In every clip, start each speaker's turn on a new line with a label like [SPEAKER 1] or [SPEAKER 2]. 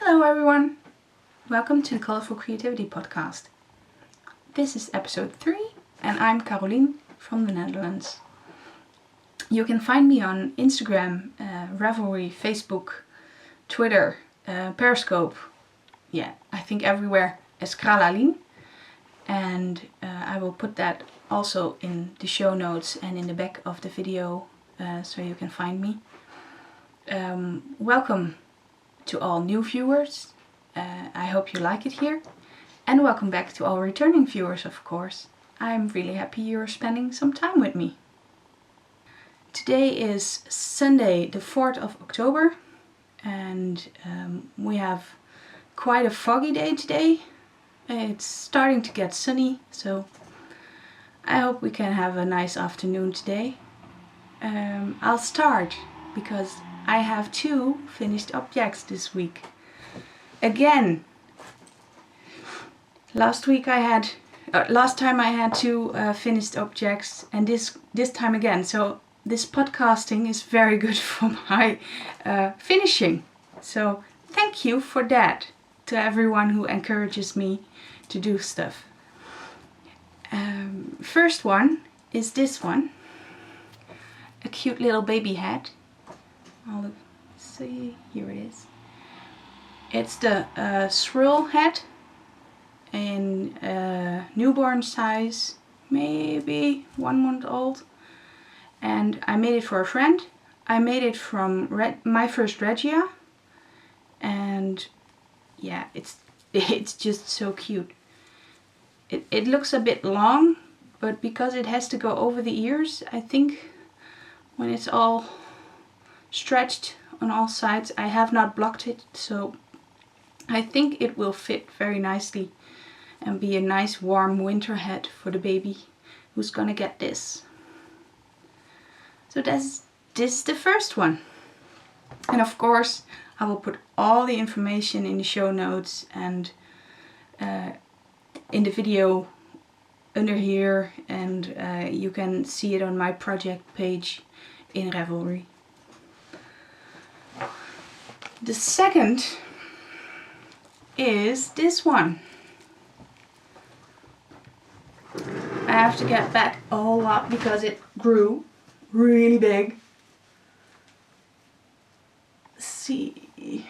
[SPEAKER 1] Hello everyone! Welcome to the Colourful Creativity Podcast. This is episode 3 and I'm Carolien from the Netherlands. You can find me on Instagram, Ravelry, Facebook, Twitter, Periscope. I think everywhere as Carolien. And I will put that also in the show notes and in the back of the video so you can find me. Welcome to all new viewers. I hope you like it here. And welcome back to all returning viewers, of course. I'm really happy you're spending some time with me. Today is Sunday, the 4th of October. And we have quite a foggy day today. It's starting to get sunny, so I hope we can have a nice afternoon today. I'll start because I have 2 finished objects this week. Again, last time I had 2 finished objects, and this time again. So this podcasting is very good for my finishing. So thank you for that to everyone who encourages me to do stuff. First one is this one, a cute little baby hat. I'll see, here it is. It's the swirl hat in newborn size, maybe 1 month old. And I made it for a friend. I made it from my first Regia. And yeah, it's just so cute. It looks a bit long, but because it has to go over the ears, I think when it's all stretched on all sides, I have not blocked it, so I think it will fit very nicely and be a nice warm winter hat for the baby who's gonna get this. So this is the first one. And of course I will put all the information in the show notes and in the video under here, and you can see it on my project page in Ravelry. The second is this one. I have to get back a whole lot because it grew really big. Let's see.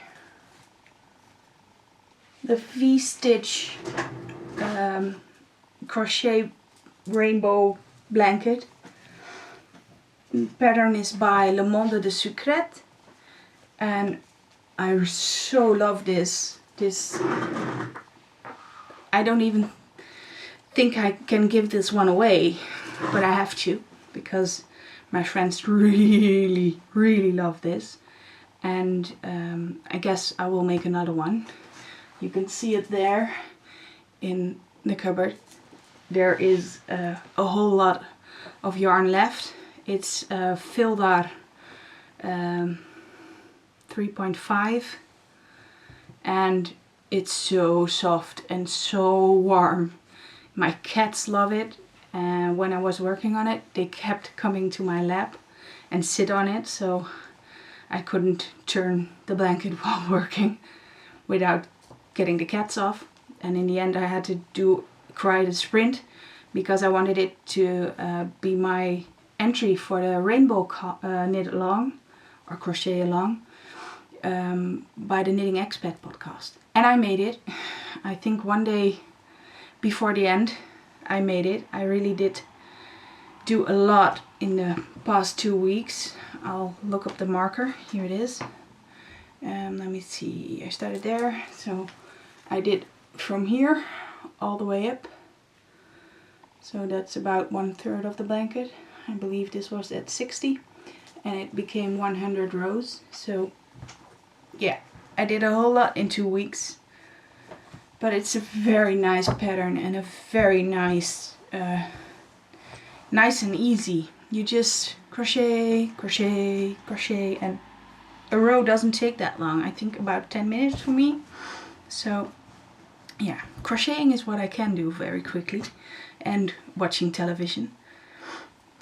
[SPEAKER 1] The V-stitch crochet rainbow blanket. The pattern is by Le Monde de Sucrète, and I so love this. I don't even think I can give this one away, but I have to because my friends really love this, and I guess I will make another one. You can see it there in the cupboard. There is a whole lot of yarn left. It's Vildar 3.5, and it's so soft and so warm. My cats love it, and when I was working on it, they kept coming to my lap and sit on it, so I couldn't turn the blanket while working without getting the cats off. And in the end I had to do quite a sprint because I wanted it to be my entry for the rainbow knit along or crochet along by the Knitting Expat podcast. And I made it. I think one day before the end I made it. I really did do a lot in the past 2 weeks. I'll look up the marker. Here it is. Let me see. I started there. So I did from here all the way up. So that's about 1/3 of the blanket. I believe this was at 60 and it became 100 rows. So yeah, I did a whole lot in 2 weeks. But it's a very nice pattern and a very nice and easy. You just crochet, crochet, crochet, and a row doesn't take that long. I think about 10 minutes for me. So yeah, crocheting is what I can do very quickly, and watching television.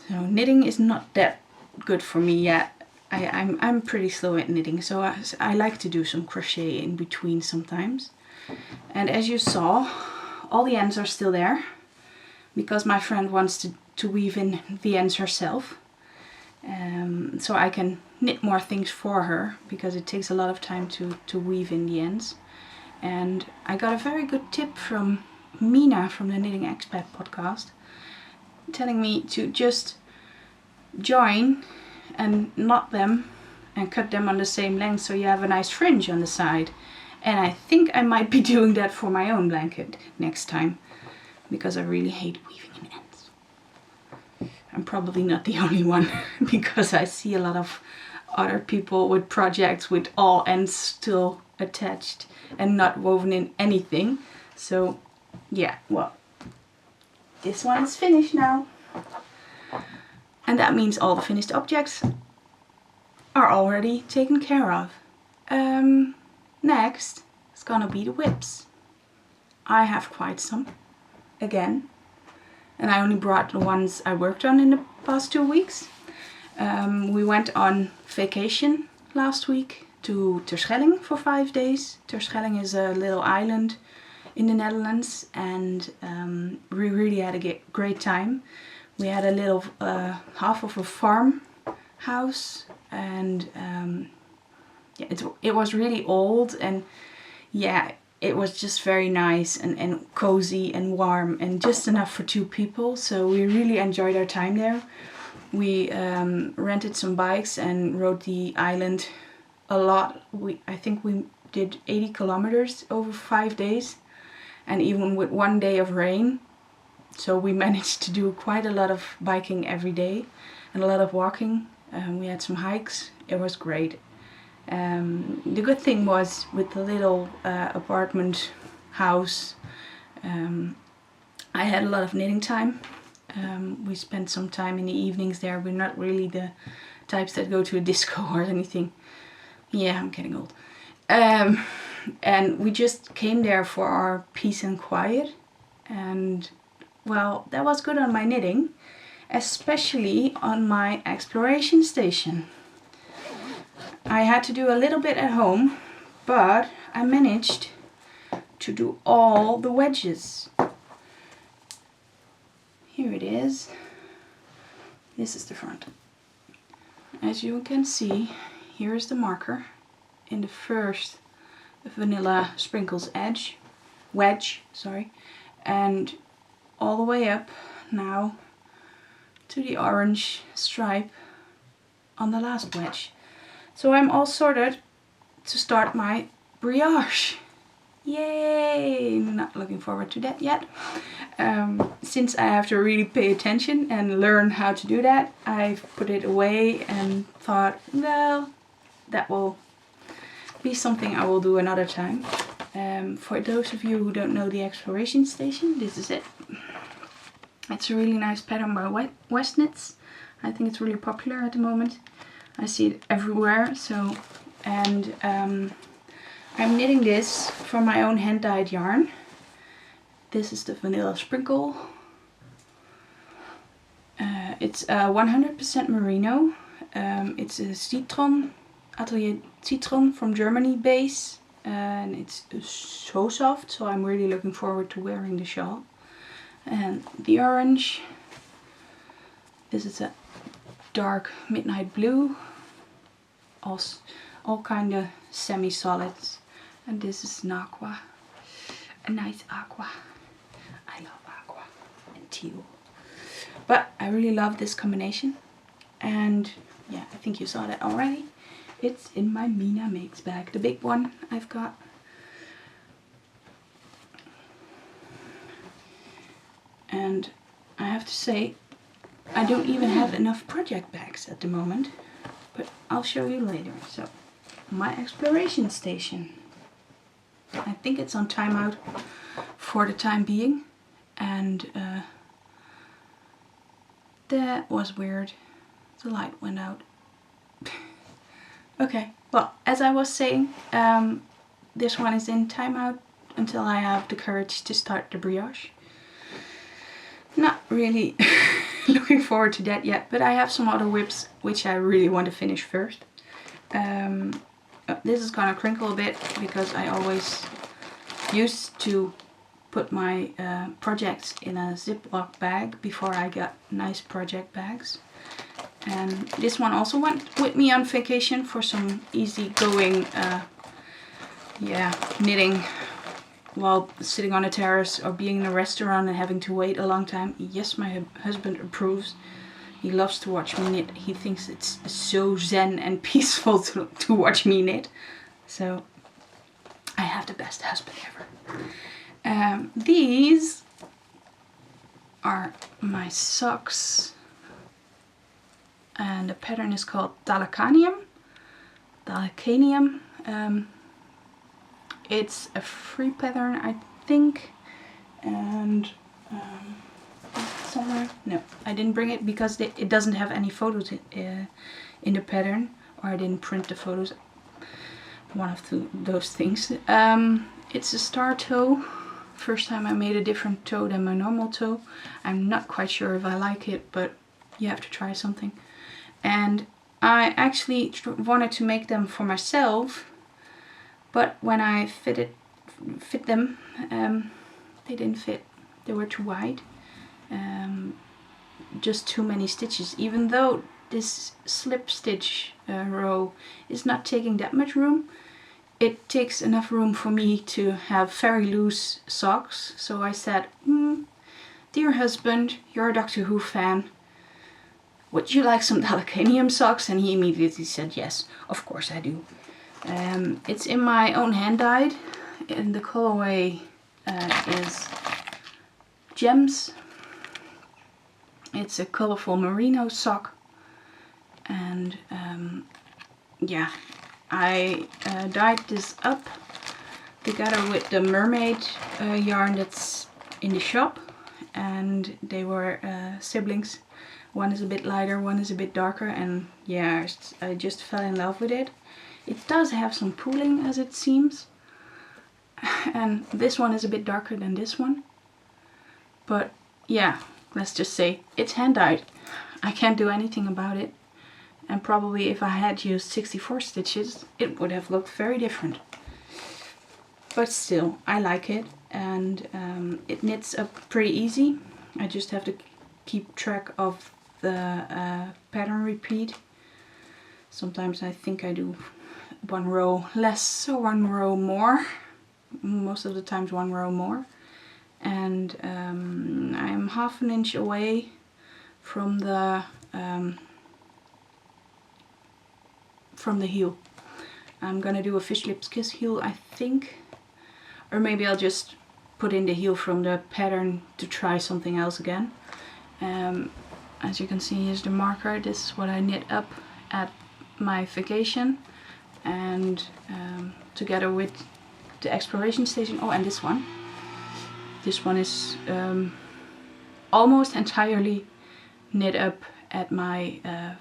[SPEAKER 1] So knitting is not that good for me yet. I'm pretty slow at knitting, so I like to do some crochet in between sometimes. And as you saw, all the ends are still there because my friend wants to weave in the ends herself. So I can knit more things for her because it takes a lot of time to weave in the ends. And I got a very good tip from Mina from the Knitting Expat podcast, telling me to just join and knot them and cut them on the same length so you have a nice fringe on the side. And I think I might be doing that for my own blanket next time because I really hate weaving in ends. I'm probably not the only one because I see a lot of other people with projects with all ends still attached and not woven in anything. So yeah, well, this one is finished now. And that means all the finished objects are already taken care of. Next is gonna be the whips. I have quite some, again. And I only brought the ones I worked on in the past 2 weeks. We went on vacation last week to Terschelling for 5 days. Terschelling is a little island in the Netherlands, and we really had a great time. We had a little half of a farm house, and yeah, it was really old, and yeah, it was just very nice and cozy and warm and just enough for 2 people. So we really enjoyed our time there. We rented some bikes and rode the island a lot. I think we did 80 kilometers over 5 days, and even with 1 day of rain. So we managed to do quite a lot of biking every day and a lot of walking. We had some hikes. It was great. The good thing was with the little apartment house, I had a lot of knitting time. We spent some time in the evenings there. We're not really the types that go to a disco or anything. Yeah, I'm getting old. And we just came there for our peace and quiet. And well, that was good on my knitting, especially on my exploration station. I had to do a little bit at home, but I managed to do all the wedges. Here it is. This is the front. As you can see, here is the marker in the first vanilla sprinkles wedge, and all the way up now to the orange stripe on the last wedge. So I'm all sorted to start my brioche. Yay! Not looking forward to that yet. Since I have to really pay attention and learn how to do that, I've put it away and thought, well, that will be something I will do another time. For those of you who don't know the exploration station, this is it. It's a really nice pattern by Westnitz. I think it's really popular at the moment. I see it everywhere. So, and I'm knitting this from my own hand-dyed yarn. This is the vanilla sprinkle. It's 100% merino. It's a Citron, Atelier Citron from Germany base. And it's so soft, so I'm really looking forward to wearing the shawl. And the orange, this is a dark midnight blue, all kind of semi-solids. And this is an aqua, a nice aqua. I love aqua and teal. But I really love this combination. And yeah, I think you saw that already. It's in my Mina Makes bag, the big one I've got. And I have to say, I don't even have enough project bags at the moment, but I'll show you later. So, my exploration station. I think it's on timeout for the time being, and that was weird. The light went out. Okay, well, as I was saying, this one is in timeout until I have the courage to start the brioche. Not really looking forward to that yet, but I have some other whips which I really want to finish first. This is gonna crinkle a bit because I always used to put my projects in a Ziploc bag before I got nice project bags. And this one also went with me on vacation for some easy-going knitting while sitting on a terrace or being in a restaurant and having to wait a long time. Yes, my husband approves. He loves to watch me knit. He thinks it's so zen and peaceful to watch me knit. So I have the best husband ever. These are my socks. And the pattern is called Dalacanium. It's a free pattern, I think. And somewhere, no, I didn't bring it because it doesn't have any photos in the pattern, or I didn't print the photos. One of those things. It's a star toe. First time I made a different toe than my normal toe. I'm not quite sure if I like it, but you have to try something. And I actually wanted to make them for myself, but when I fit them, they didn't fit. They were too wide. Just too many stitches. Even though this slip stitch row is not taking that much room, it takes enough room for me to have very loose socks. So I said, dear husband, you're a Doctor Who fan. Would you like some Dalacanium socks? And he immediately said, yes, of course I do. It's in my own hand dyed, and the colorway is Gems. It's a colorful merino sock, and I dyed this up together with the mermaid yarn that's in the shop, and they were siblings. One is a bit lighter, one is a bit darker, and yeah, I just fell in love with it. It does have some pooling, as it seems, and this one is a bit darker than this one. But yeah, let's just say it's hand dyed. I can't do anything about it, and probably if I had used 64 stitches, it would have looked very different. But still, I like it, and it knits up pretty easy. I just have to keep track of the pattern repeat. Sometimes I think I do one row less or one row more. Most of the times one row more. And I'm half an inch away from the heel. I'm gonna do a fish lips kiss heel, I think, or maybe I'll just put in the heel from the pattern to try something else again. As you can see, here's the marker. This is what I knit up at my vacation, and together with the exploration station. Oh, and this one. This one is almost entirely knit up at my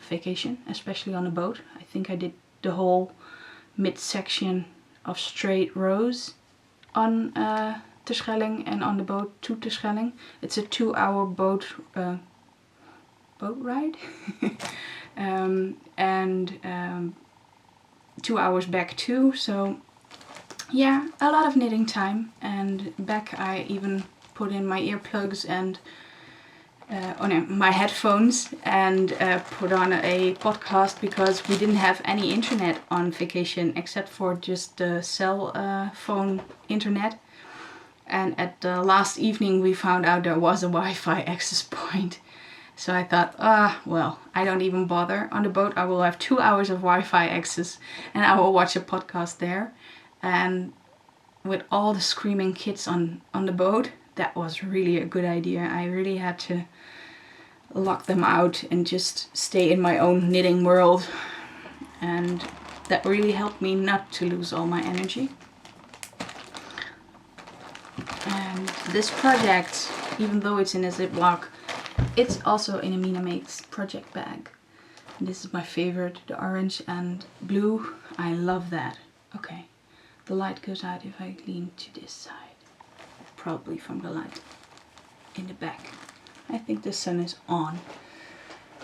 [SPEAKER 1] vacation, especially on the boat. I think I did the whole midsection of straight rows on Terschelling and on the boat to Terschelling. It's a 2-hour boat ride and 2 hours back too. So yeah, a lot of knitting time. And back I even put in my earplugs and my headphones and put on a podcast, because we didn't have any internet on vacation except for just the cell phone internet. And at the last evening we found out there was a Wi-Fi access point. So I thought, well, I don't even bother. On the boat I will have 2 hours of Wi-Fi access and I will watch a podcast there. And with all the screaming kids on the boat, that was really a good idea. I really had to lock them out and just stay in my own knitting world. And that really helped me not to lose all my energy. And this project, even though it's in a Ziploc, it's also in a Mina Makes project bag. And this is my favorite, the orange and blue. I love that. Okay, the light goes out if I lean to this side. Probably from the light in the back. I think the sun is on.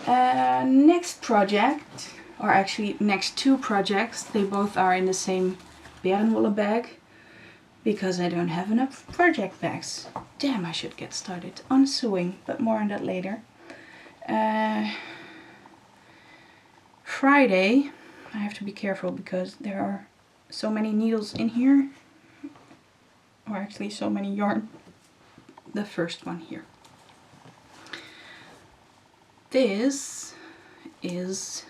[SPEAKER 1] Next project, or actually next 2 projects, they both are in the same berenwolle bag because I don't have enough project bags. Damn, I should get started on sewing, but more on that later. Friday, I have to be careful because there are so many needles in here, or actually so many yarn. The first one here. This is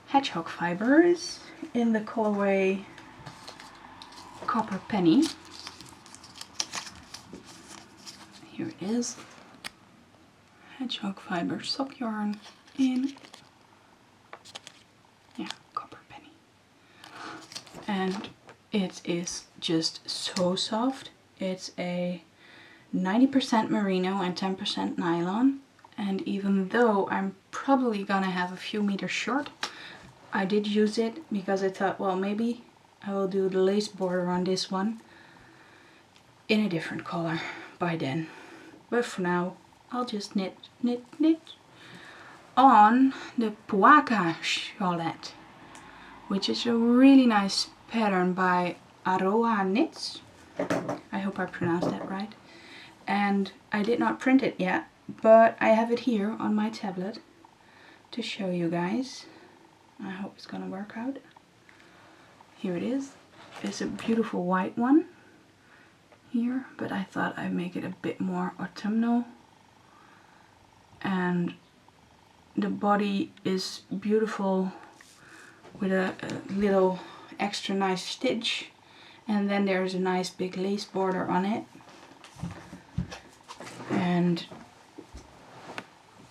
[SPEAKER 1] hedgehog fibers in the colorway Copper Penny. Here it is. Hedgehog fiber sock yarn in Copper Penny. And it is just so soft. It's a 90% merino and 10% nylon. And even though I'm probably gonna have a few meters short, I did use it because I thought, well, maybe I will do the lace border on this one in a different color by then. But for now, I'll just knit on the Puaka Shawlette, which is a really nice pattern by Aroa Knits. I hope I pronounced that right. And I did not print it yet, but I have it here on my tablet to show you guys. I hope it's gonna work out. Here it is. It's a beautiful white one here, but I thought I'd make it a bit more autumnal. And the body is beautiful with a little extra nice stitch, and then there's a nice big lace border on it. And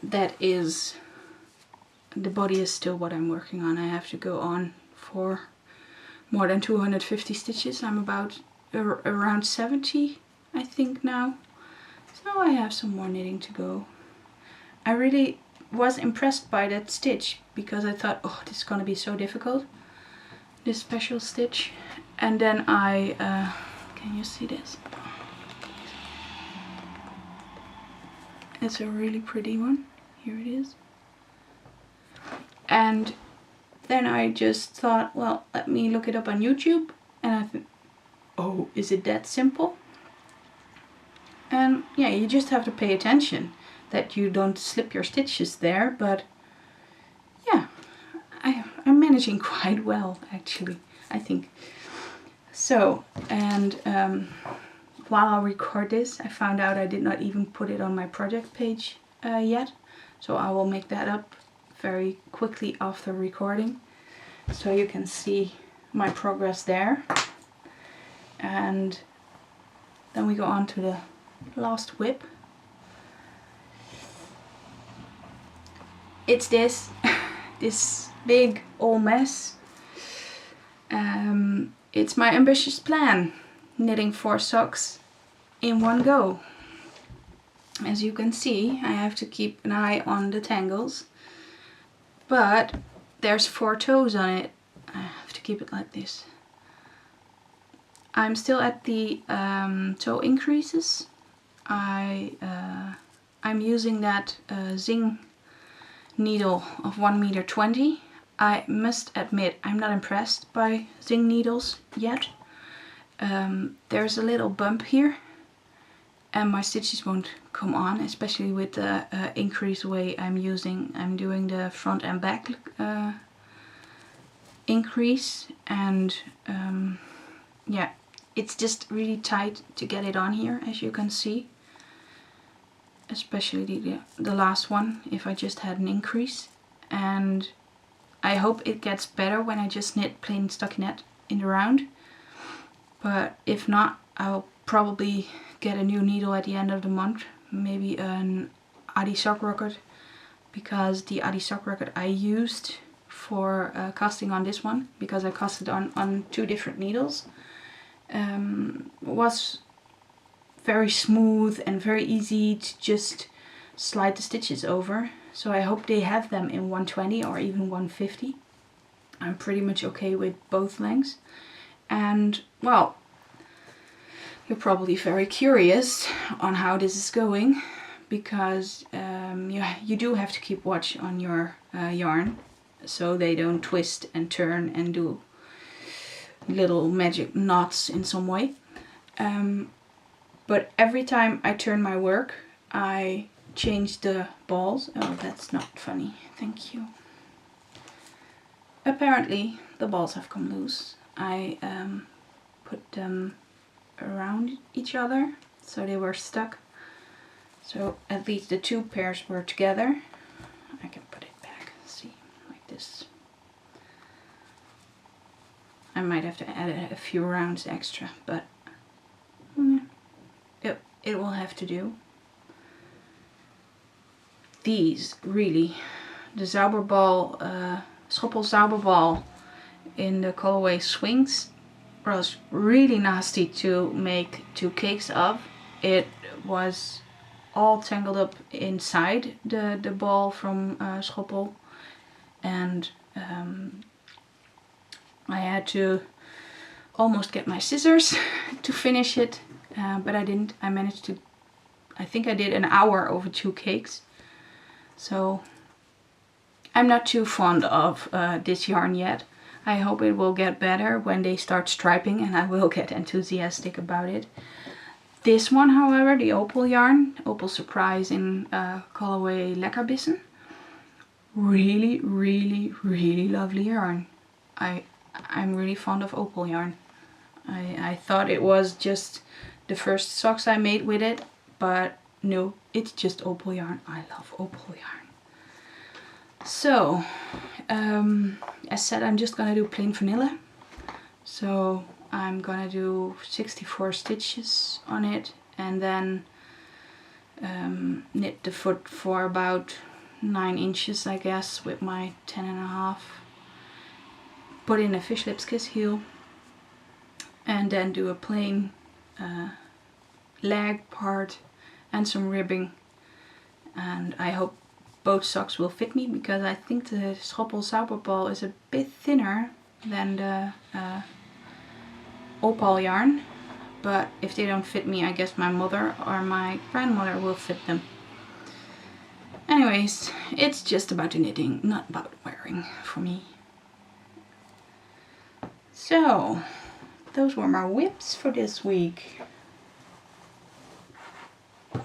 [SPEAKER 1] that is, the body is still what I'm working on. I have to go on for more than 250 stitches. I'm about around 70, I think now. So I have some more knitting to go. I really was impressed by that stitch because I thought, oh, this is gonna be so difficult, this special stitch. And then I, can you see this? It's a really pretty one. Here it is. And then I just thought, well, let me look it up on YouTube. And I thought, oh, is it that simple? And yeah, you just have to pay attention that you don't slip your stitches there. But yeah, I'm managing quite well, actually, I think. So, and while I record this, I found out I did not even put it on my project page yet. So I will make that up very quickly after recording, so you can see my progress there. And then we go on to the last whip. It's this big old mess. It's my ambitious plan, knitting 4 socks in one go. As you can see, I have to keep an eye on the tangles, but there's 4 toes on it. I have to keep it like this. I'm still at the toe increases. I'm using that Zing needle of 1.20 meters. I must admit, I'm not impressed by Zing needles yet. There's a little bump here, and my stitches won't come on, especially with the increase way I'm using. I'm doing the front and back increase, and yeah, it's just really tight to get it on here, as you can see. Especially the last one, if I just had an increase. And I hope it gets better when I just knit plain stockinette in the round. But if not, I'll probably get a new needle at the end of the month. Maybe an Adi sock rocket, because the Adi sock rocket I used for casting on this one, because I casted on 2 different needles, was very smooth and very easy to just slide the stitches over. So I hope they have them in 120 or even 150. I'm pretty much okay with both lengths. And well, you're probably very curious on how this is going, because you do have to keep watch on your yarn so they don't twist and turn and do little magic knots in some way. But every time I turn my work, I change the balls. Oh, that's not funny. Thank you. Apparently, the balls have come loose. I put them around each other, so they were stuck. So at least the two pairs were together. I can put it back, see, like this. I might have to add a few rounds extra, but it will have to do. These really, the Zauberball, Schoppel Zauberball in the colorway Swings was really nasty to make 2 cakes of. It was all tangled up inside the ball from Schoppel, and I had to almost get my scissors to finish it, but I didn't. I managed to, I think I did an hour over 2 cakes. So I'm not too fond of this yarn yet. I hope it will get better when they start striping, and I will get enthusiastic about it. This one, however, the Opal yarn, Opal Surprise in colorway Leckerbissen, really, really, really lovely yarn. I'm really fond of Opal yarn. I thought it was just the first socks I made with it, but no, it's just Opal yarn. I love Opal yarn. So, as said, I'm just gonna do plain vanilla. So I'm gonna do 64 stitches on it, and then knit the foot for about 9 inches, I guess, with my 10.5. Put in a fish lips kiss heel, and then do a plain leg part and some ribbing. And I hope both socks will fit me, because I think the Schoppel Zauberball is a bit thinner than the Opal yarn. But if they don't fit me, I guess my mother or my grandmother will fit them. Anyways, it's just about the knitting, not about wearing for me. So, those were my whips for this week.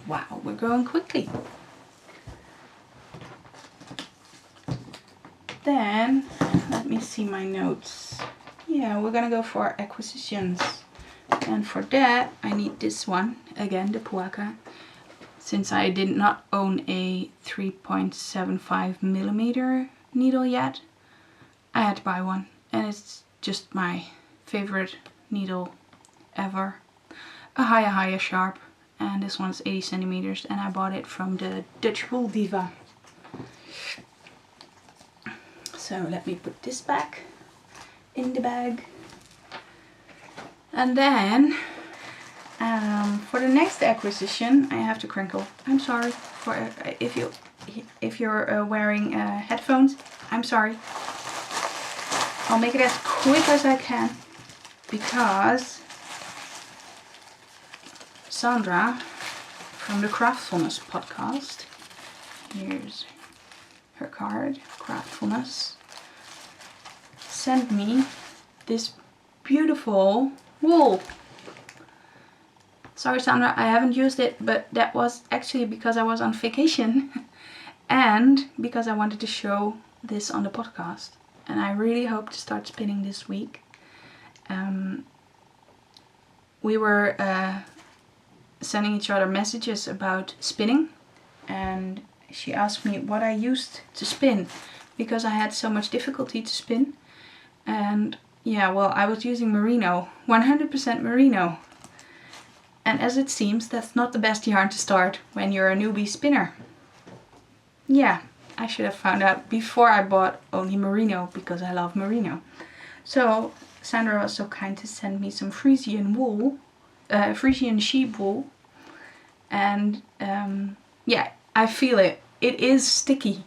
[SPEAKER 1] Wow, we're going quickly. Then, let me see my notes. Yeah, we're gonna go for acquisitions. And for that, I need this one, again, the Puaka. Since I did not own a 3.75mm needle yet, I had to buy one. And it's just my favorite needle ever. A Haya Sharp. And this one's 80 centimeters, and I bought it from the Dutch Wool Diva. So let me put this back in the bag. And then for the next acquisition, I have to crinkle. I'm sorry for if you're wearing headphones. I'm sorry. I'll make it as quick as I can, because Sandra from the Craftfulness podcast, here's her card, Craftfulness, sent me this beautiful wool. Sorry Sandra, I haven't used it, but that was actually because I was on vacation and because I wanted to show this on the podcast. And I really hope to start spinning this week. We were sending each other messages about spinning, and she asked me what I used to spin, because I had so much difficulty to spin. And yeah, well, I was using merino, 100% merino. And as it seems, that's not the best yarn to start when you're a newbie spinner. Yeah, I should have found out before I bought only merino, because I love merino. So Sandra was so kind to send me some Frisian wool, Frisian sheep wool. And yeah, I feel it. It is sticky.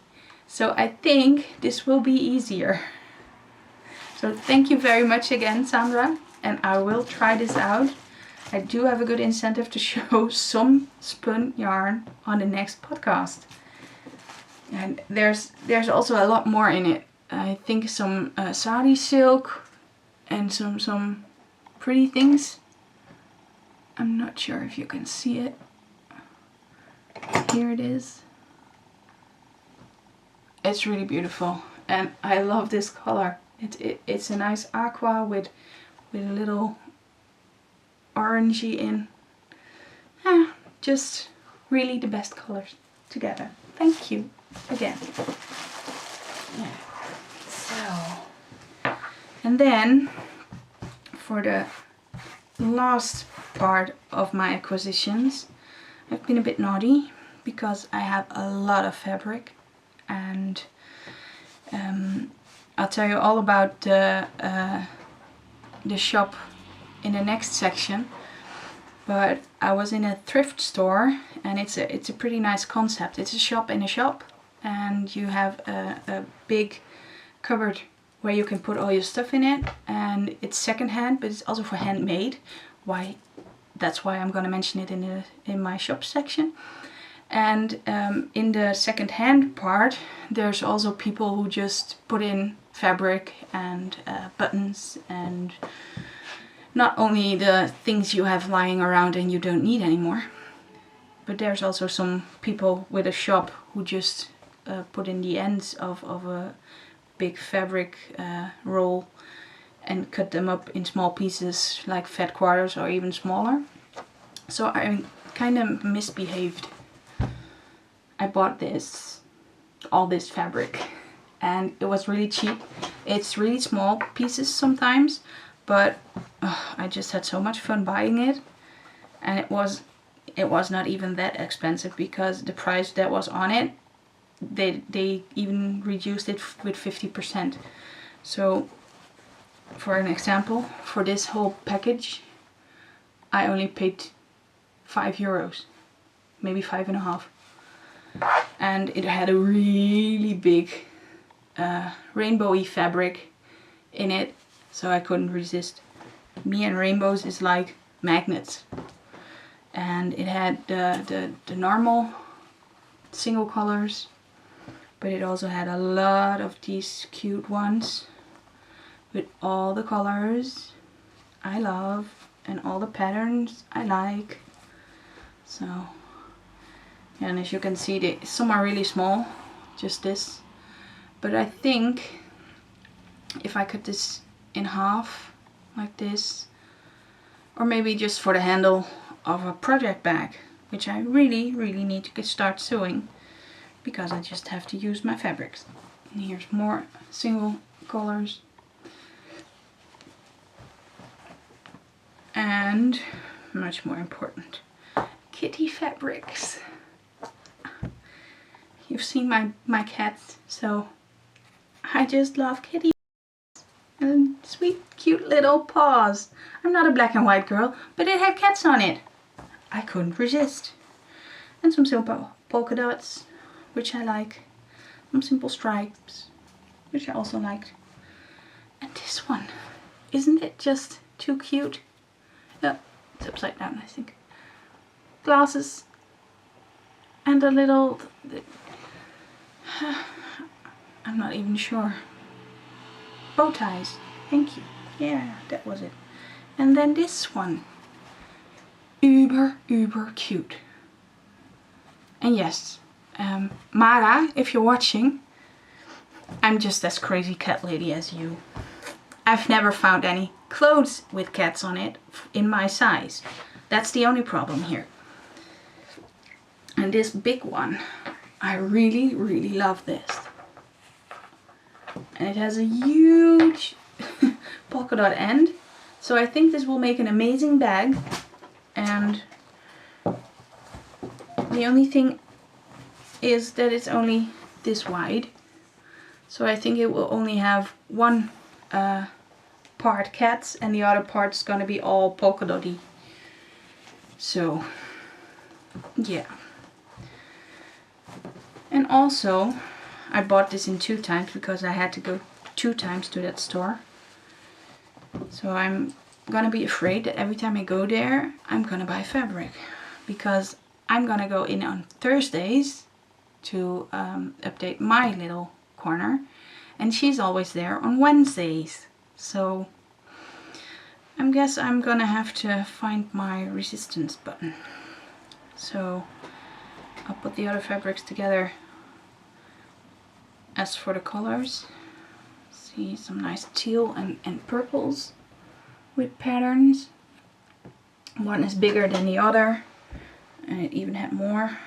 [SPEAKER 1] So I think this will be easier. So thank you very much again, Sandra. And I will try this out. I do have a good incentive to show some spun yarn on the next podcast. And there's also a lot more in it. I think some sari silk and some pretty things. I'm not sure if you can see it. Here it is. It's really beautiful, and I love this color. It's a nice aqua with a little orangey in. Just really the best colors together. Thank you again. Yeah. So, and then for the last part of my acquisitions, I've been a bit naughty because I have a lot of fabric, and I'll tell you all about the shop in the next section. But I was in a thrift store, and it's a pretty nice concept. It's a shop in a shop, and you have a big cupboard where you can put all your stuff in it, and it's secondhand, but it's also for handmade. That's why I'm gonna mention it in my shop section. And in the second-hand part, there's also people who just put in fabric and buttons, and not only the things you have lying around and you don't need anymore, but there's also some people with a shop who just put in the ends of a big fabric roll and cut them up in small pieces, like fat quarters or even smaller. So I kind of misbehaved. I bought all this fabric, and it was really cheap. It's really small pieces sometimes, but I just had so much fun buying it, and it was not even that expensive, because the price that was on it, they even reduced it with 50%. So for an example, for this whole package, I only paid €5, maybe 5.5. And it had a really big rainbowy fabric in it, so I couldn't resist. Me and rainbows is like magnets. And it had the normal single colors, but it also had a lot of these cute ones with all the colors I love and all the patterns I like. So, and as you can see, some are really small, just this. But I think if I cut this in half, like this, or maybe just for the handle of a project bag, which I really need to start sewing, because I just have to use my fabrics. And here's more single colors. And much more important, kitty fabrics. You've seen my cats, so I just love kitties and sweet cute little paws. I'm not a black and white girl, but it had cats on it. I couldn't resist. And some simple polka dots, which I like. Some simple stripes, which I also liked. And this one, isn't it just too cute? Yeah, it's upside down, I think. Glasses and a little, I'm not even sure. Bow ties. Thank you. Yeah, that was it. And then this one. Uber cute. And yes, Mara, if you're watching, I'm just as crazy cat lady as you. I've never found any clothes with cats on it in my size. That's the only problem here. And this big one, I really love this. And it has a huge polka dot end. So I think this will make an amazing bag. And the only thing is that it's only this wide. So I think it will only have one part cats, and the other part's gonna be all polka dotty. So yeah. And also I bought this in 2 times because I had to go 2 times to that store. So I'm gonna be afraid that every time I go there, I'm gonna buy fabric, because I'm gonna go in on Thursdays to update my little corner, and she's always there on Wednesdays. So I guess I'm gonna have to find my resistance button. So I'll put the other fabrics together. As for the colors, see some nice teal and purples with patterns. One is bigger than the other, and it even had more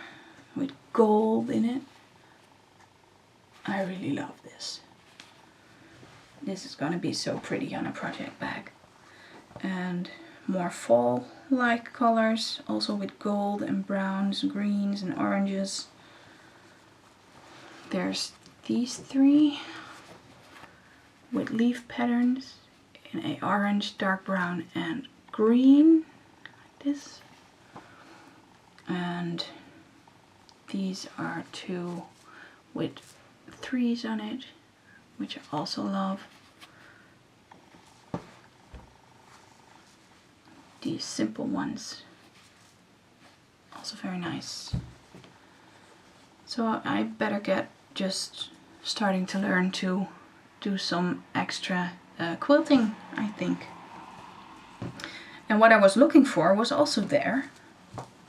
[SPEAKER 1] with gold in it. I really love this. This is gonna be so pretty on a project bag. And more fall-like colors, also with gold and browns, greens and oranges. There's these three with leaf patterns in a orange, dark brown and green, like this. And these are two with threes on it, which I also love. These simple ones, also very nice. So I better get just starting to learn to do some extra quilting, I think. And what I was looking for was also there,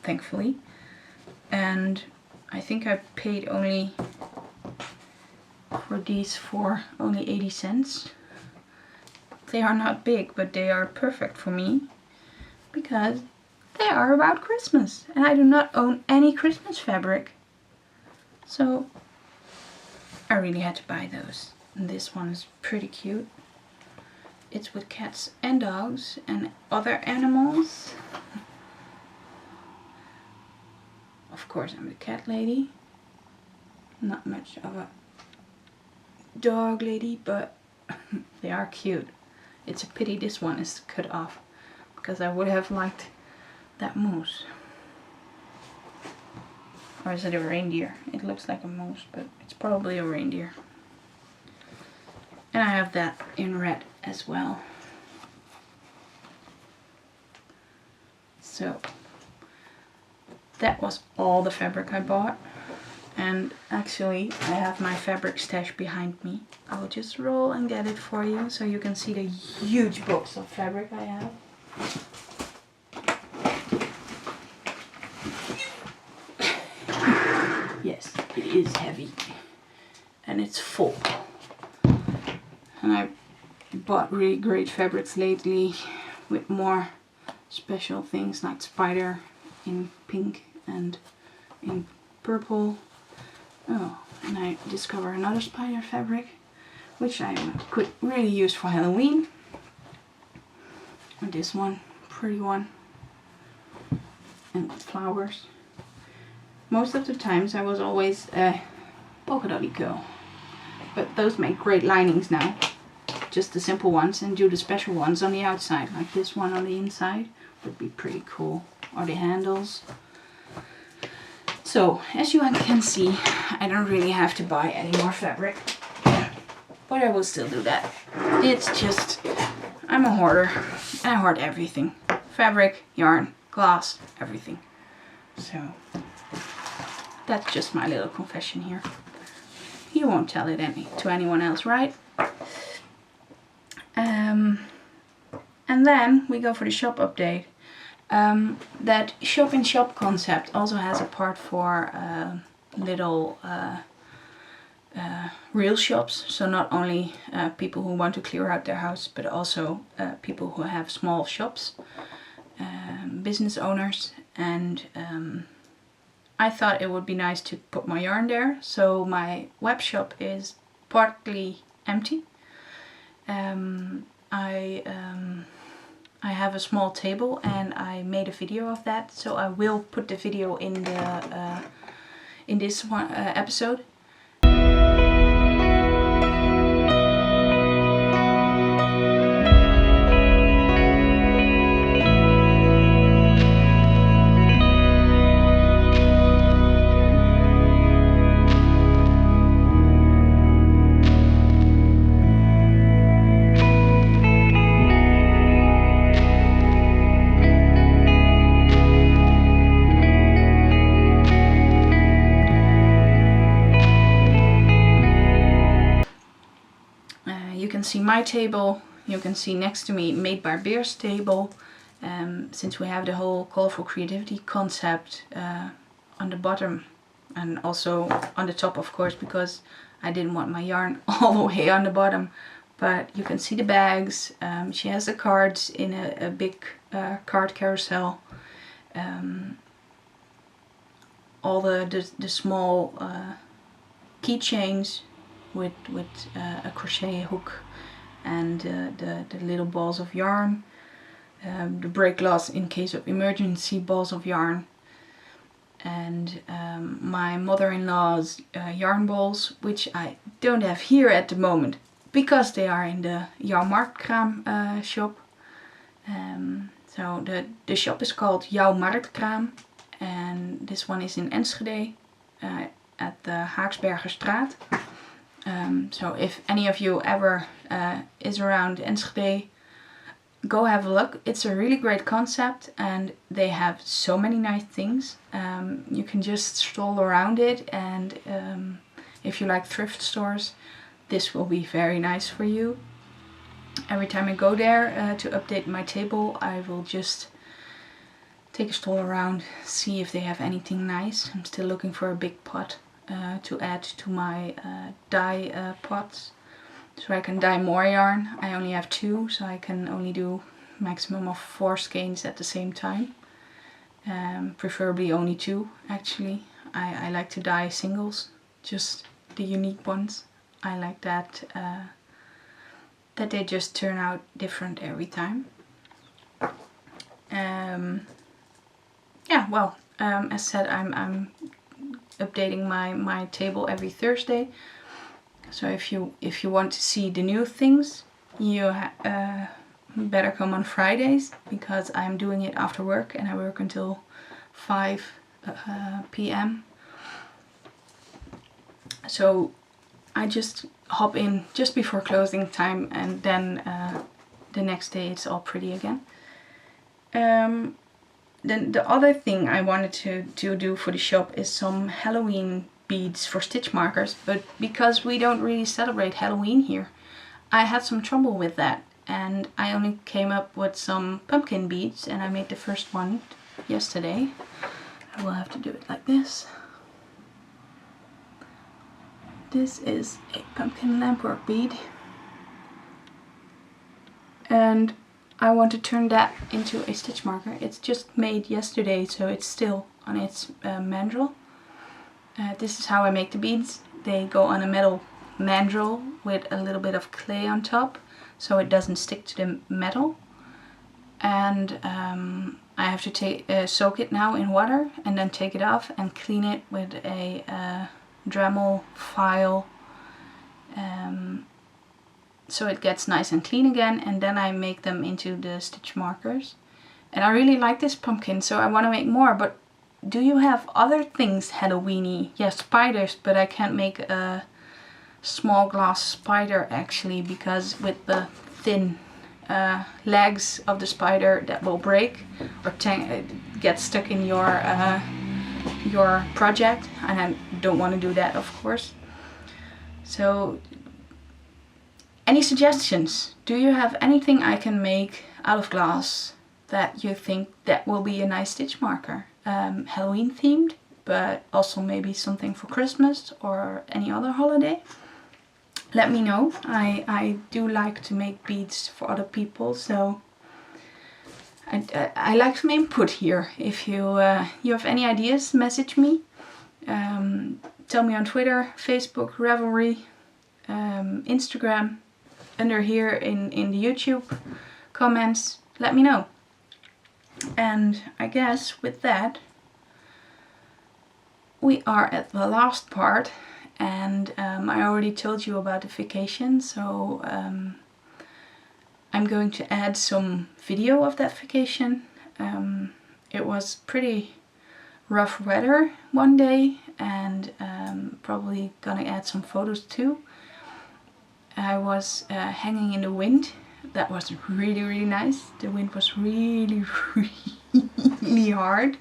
[SPEAKER 1] thankfully. And I think I paid only for these for only 80 cents. They are not big, but they are perfect for me, because they are about Christmas and I do not own any Christmas fabric. So I really had to buy those. And this one is pretty cute. It's with cats and dogs and other animals. Of course, I'm a cat lady. Not much of a dog lady, but they are cute. It's a pity this one is cut off, because I would have liked that moose. Or is it a reindeer? It looks like a moose, but it's probably a reindeer. And I have that in red as well. So that was all the fabric I bought. And actually I have my fabric stash behind me. I'll just roll and get it for you so you can see the huge box of fabric I have. Yes, it is heavy and it's full. And I bought really great fabrics lately with more special things like spider in pink and in purple. Oh, and I discovered another spider fabric which I could really use for Halloween. Or this one, pretty one, and with flowers. Most of the times I was always a polka dotty girl, but those make great linings now. Just the simple ones, and do the special ones on the outside, like this one on the inside would be pretty cool, or the handles. So as you can see, I don't really have to buy any more fabric, but I will still do that. It's just, I'm a hoarder and I hoard everything. Fabric, yarn, glass, everything. So that's just my little confession here. You won't tell it to anyone else, right? And then we go for the shop update. That shop-in-shop concept also has a part for little real shops. So not only people who want to clear out their house, but also people who have small shops, business owners. And I thought it would be nice to put my yarn there. So my web shop is partly empty. I have a small table and I made a video of that, so I will put the video in the in this one episode. see my table. You can see next to me Made by Beer's table. Since we have the whole Colourful Creativity concept on the bottom and also on the top, of course, because I didn't want my yarn all the way on the bottom. But you can see the bags. She has the cards in a big card carousel. All the small keychains with a crochet hook and the little balls of yarn. The break glass in case of emergency balls of yarn. And my mother-in-law's yarn balls, which I don't have here at the moment because they are in the Jouw Marktkraam shop. So the shop is called Jouw Marktkraam, and this one is in Enschede at the Haaksbergerstraat. So if any of you ever is around Enschede, go have a look. It's a really great concept and they have so many nice things. You can just stroll around it, and if you like thrift stores, this will be very nice for you. Every time I go there to update my table, I will just take a stroll around, see if they have anything nice. I'm still looking for a big pot to add to my dye pots, so I can dye more yarn. I only have 2, so I can only do maximum of 4 skeins at the same time. Preferably only 2, actually. I like to dye singles, just the unique ones. I like that that they just turn out different every time. As said, I'm updating my table every Thursday. So if you want to see the new things, you better come on Fridays, because I'm doing it after work and I work until 5 p.m. So I just hop in just before closing time, and then the next day it's all pretty again. Then the other thing I wanted to do for the shop is some Halloween beads for stitch markers, but because we don't really celebrate Halloween here, I had some trouble with that, and I only came up with some pumpkin beads, and I made the first one yesterday. I will have to do it like this. This is a pumpkin lampwork bead, and I want to turn that into a stitch marker. It's just made yesterday, so it's still on its mandrel. This is how I make the beads. They go on a metal mandrel with a little bit of clay on top, so it doesn't stick to the metal. And I have to soak it now in water and then take it off and clean it with a Dremel file, so it gets nice and clean again, and then I make them into the stitch markers. And I really like this pumpkin, so I want to make more. But do you have other things Halloweeny? Yes, spiders, but I can't make a small glass spider actually, because with the thin legs of the spider that will break or get stuck in your project, and I don't want to do that, of course. So any suggestions? Do you have anything I can make out of glass that you think that will be a nice stitch marker? Halloween themed, but also maybe something for Christmas or any other holiday? Let me know. I do like to make beads for other people, so I like some input here. If you have any ideas, message me. Tell me on Twitter, Facebook, Ravelry, Instagram, under here in the YouTube comments. Let me know. And I guess with that, we are at the last part, and I already told you about the vacation, so I'm going to add some video of that vacation. It was pretty rough weather one day, and probably gonna add some photos too. I was hanging in the wind. That was really, really nice. The wind was really, really hard,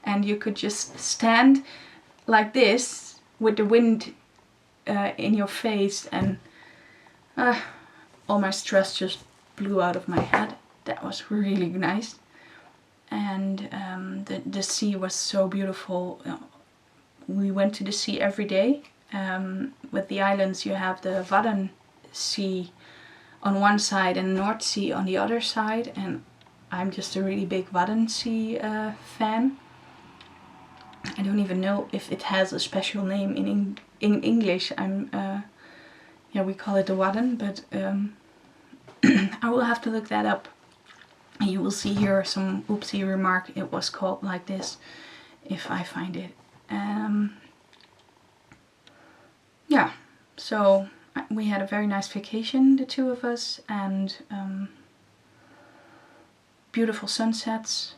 [SPEAKER 1] and you could just stand like this with the wind in your face, and all my stress just blew out of my head. That was really nice. And the sea was so beautiful. We went to the sea every day. With the islands, you have the Wadden Sea on one side and North Sea on the other side. And I'm just a really big Wadden Sea fan. I don't even know if it has a special name in English. We call it the Wadden, but I will have to look that up. You will see here some oopsie remark. It was called like this, if I find it. So we had a very nice vacation, the two of us, and beautiful sunsets,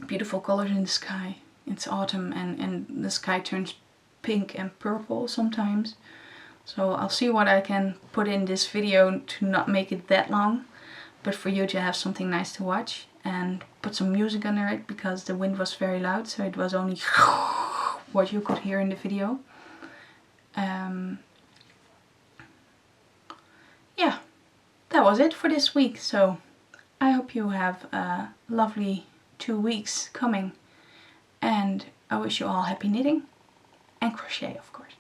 [SPEAKER 1] beautiful colors in the sky. It's autumn and the sky turns pink and purple sometimes. So I'll see what I can put in this video to not make it that long, but for you to have something nice to watch, and put some music under it because the wind was very loud, so it was only what you could hear in the video. That was it for this week. So I hope you have a lovely 2 weeks coming, and I wish you all happy knitting and crochet, of course.